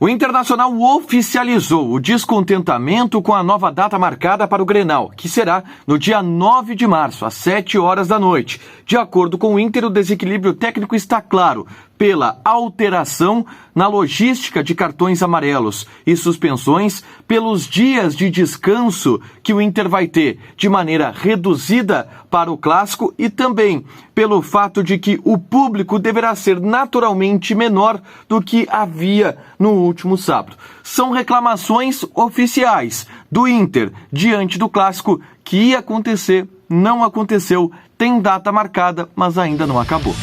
O Internacional oficializou o descontentamento com a nova data marcada para o Grenal, que será no dia 9 de março, às 7 horas da noite. De acordo com o Inter, o desequilíbrio técnico está claro pela alteração na logística de cartões amarelos e suspensões, pelos dias de descanso que o Inter vai ter de maneira reduzida para o Clássico e também pelo fato de que o público deverá ser naturalmente menor do que havia no último sábado. São reclamações oficiais do Inter diante do Clássico que ia acontecer, não aconteceu, tem data marcada, mas ainda não acabou.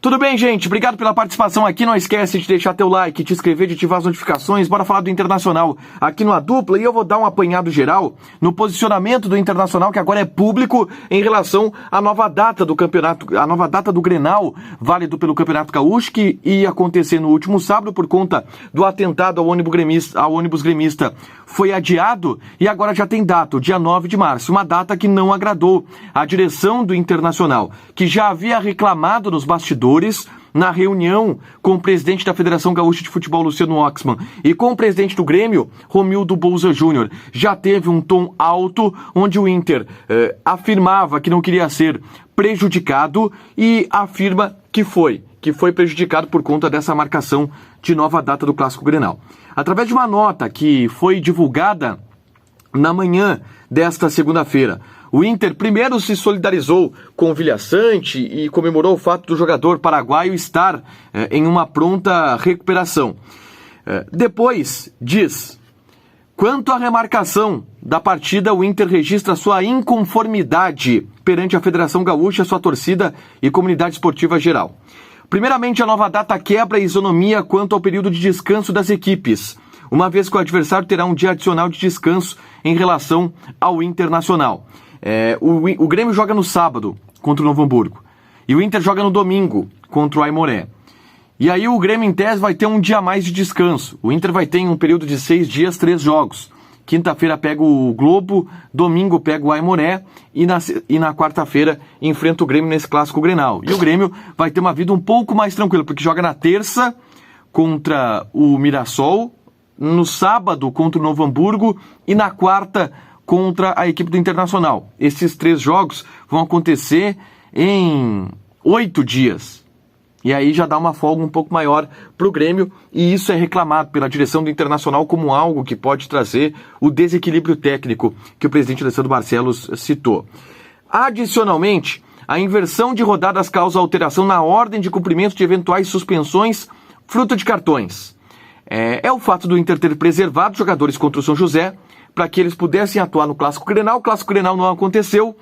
Tudo bem, gente? Obrigado pela participação aqui. Não esquece de deixar teu like, te inscrever, de ativar as notificações. Bora falar do Internacional aqui no A Dupla. E eu vou dar um apanhado geral no posicionamento do Internacional, que agora é público, em relação à nova data do campeonato, a nova data do Grenal, válido pelo Campeonato Gaúcho, que ia acontecer no último sábado por conta do atentado ao ônibus gremista. Foi adiado e agora já tem data, o dia 9 de março. Uma data que não agradou a direção do Internacional, que já havia reclamado nos bastidores, na reunião com o presidente da Federação Gaúcha de Futebol, Luciano Oxman, e com o presidente do Grêmio, Romildo Bolzan Júnior. Já teve um tom alto, onde o Inter afirmava que não queria ser prejudicado e afirma que foi prejudicado por conta dessa marcação de nova data do Clássico Grenal. Através de uma nota que foi divulgada na manhã desta segunda-feira, o Inter primeiro se solidarizou com o Vilhaçante e comemorou o fato do jogador paraguaio estar em uma pronta recuperação. Depois diz: quanto à remarcação da partida, o Inter registra sua inconformidade perante a Federação Gaúcha, sua torcida e comunidade esportiva geral. Primeiramente, a nova data quebra a isonomia quanto ao período de descanso das equipes, uma vez que o adversário terá um dia adicional de descanso em relação ao Internacional. O Grêmio joga no sábado contra o Novo Hamburgo e o Inter joga no domingo contra o Aimoré. E aí o Grêmio, em tese, vai ter um dia a mais de descanso. O Inter vai ter, em um período de 6 dias, 3 jogos. Quinta-feira pega o Globo, domingo pega o Aimoré e na quarta-feira enfrenta o Grêmio nesse Clássico Grenal. E o Grêmio vai ter uma vida um pouco mais tranquila, porque joga na terça contra o Mirassol, no sábado contra o Novo Hamburgo e na quarta contra a equipe do Internacional. Esses 3 jogos vão acontecer em 8 dias. E aí já dá uma folga um pouco maior para o Grêmio, e isso é reclamado pela direção do Internacional como algo que pode trazer o desequilíbrio técnico que o presidente Alessandro Barcelos citou. Adicionalmente, a inversão de rodadas causa alteração na ordem de cumprimento de eventuais suspensões fruto de cartões. É o fato do Inter ter preservado jogadores contra o São José para que eles pudessem atuar no Clássico Grenal. O Clássico Grenal não aconteceu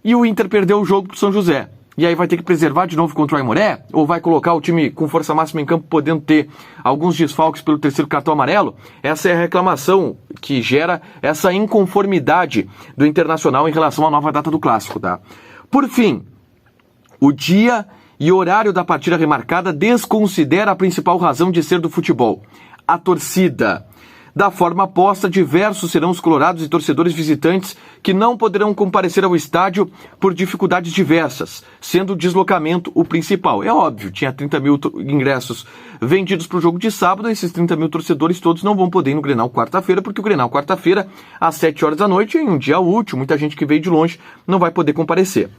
e o Inter perdeu o jogo para o São José. E aí vai ter que preservar de novo contra o Aimoré? Ou vai colocar o time com força máxima em campo, podendo ter alguns desfalques pelo terceiro cartão amarelo? Essa é a reclamação que gera essa inconformidade do Internacional em relação à nova data do Clássico, tá? Por fim, o dia e horário da partida remarcada desconsidera a principal razão de ser do futebol: a torcida. Da forma posta, diversos serão os colorados e torcedores visitantes que não poderão comparecer ao estádio por dificuldades diversas, sendo o deslocamento o principal. É óbvio, tinha 30 mil ingressos vendidos para o jogo de sábado, esses 30 mil torcedores todos não vão poder ir no Grenal quarta-feira, porque o Grenal quarta-feira, às 7 horas da noite, em um dia útil, muita gente que veio de longe não vai poder comparecer.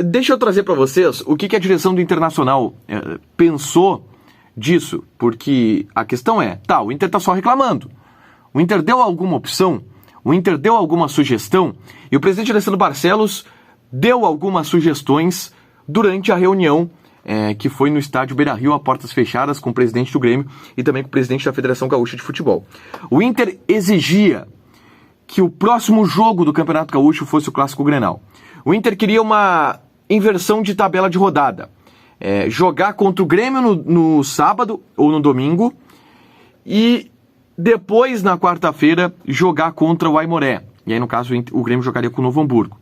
Deixa eu trazer para vocês o que a direção do Internacional pensou disso, porque a questão é, o Inter está só reclamando. O Inter deu alguma opção? O Inter deu alguma sugestão? E o presidente Alessandro Barcelos deu algumas sugestões durante a reunião que foi no estádio Beira-Rio, a portas fechadas, com o presidente do Grêmio e também com o presidente da Federação Gaúcha de Futebol. O Inter exigia que o próximo jogo do Campeonato Gaúcho fosse o Clássico Grenal. O Inter queria uma inversão de tabela de rodada. Jogar contra o Grêmio no sábado ou no domingo e depois, na quarta-feira, jogar contra o Aimoré. E aí, no caso, o Grêmio jogaria com o Novo Hamburgo.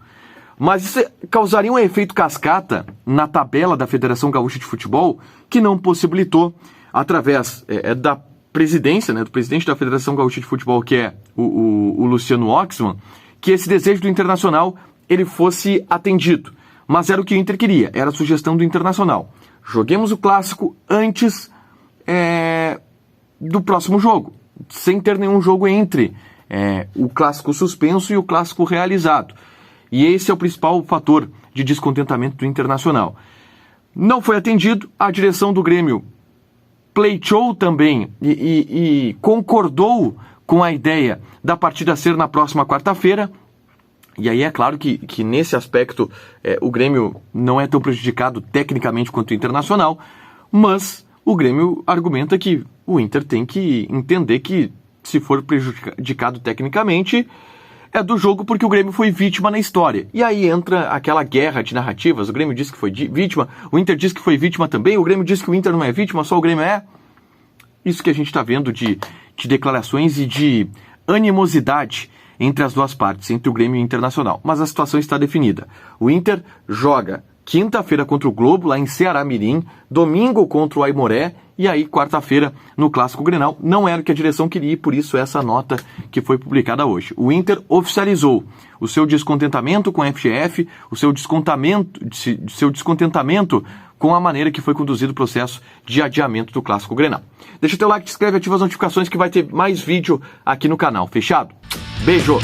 Mas isso causaria um efeito cascata na tabela da Federação Gaúcha de Futebol, que não possibilitou, através da presidência, do presidente da Federação Gaúcha de Futebol, que é o Luciano Oxman, que esse desejo do Internacional ele fosse atendido. mas era o que o Inter queria, era a sugestão do Internacional. Joguemos o clássico antes do próximo jogo, sem ter nenhum jogo entre o clássico suspenso e o clássico realizado. E esse é o principal fator de descontentamento do Internacional. Não foi atendido, a direção do Grêmio pleiteou também e concordou com a ideia da partida ser na próxima quarta-feira. E aí é claro que nesse aspecto o Grêmio não é tão prejudicado tecnicamente quanto o Internacional, mas o Grêmio argumenta que o Inter tem que entender que se for prejudicado tecnicamente é do jogo porque o Grêmio foi vítima na história. E aí entra aquela guerra de narrativas, o Grêmio diz que foi vítima, o Inter diz que foi vítima também, o Grêmio diz que o Inter não é vítima, só o Grêmio é. Isso que a gente está vendo de declarações e de animosidade entre as duas partes, entre o Grêmio e o Internacional. Mas a situação está definida. O Inter joga quinta-feira contra o Globo, lá em Ceará-Mirim, domingo contra o Aimoré, e aí quarta-feira no Clássico Grenal. Não era o que a direção queria, e por isso essa nota que foi publicada hoje. O Inter oficializou o seu descontentamento com a FGF, o seu descontentamento com a maneira que foi conduzido o processo de adiamento do Clássico Grenal. Deixa o teu like, te inscreve, ativa as notificações que vai ter mais vídeo aqui no canal. Fechado? Beijo!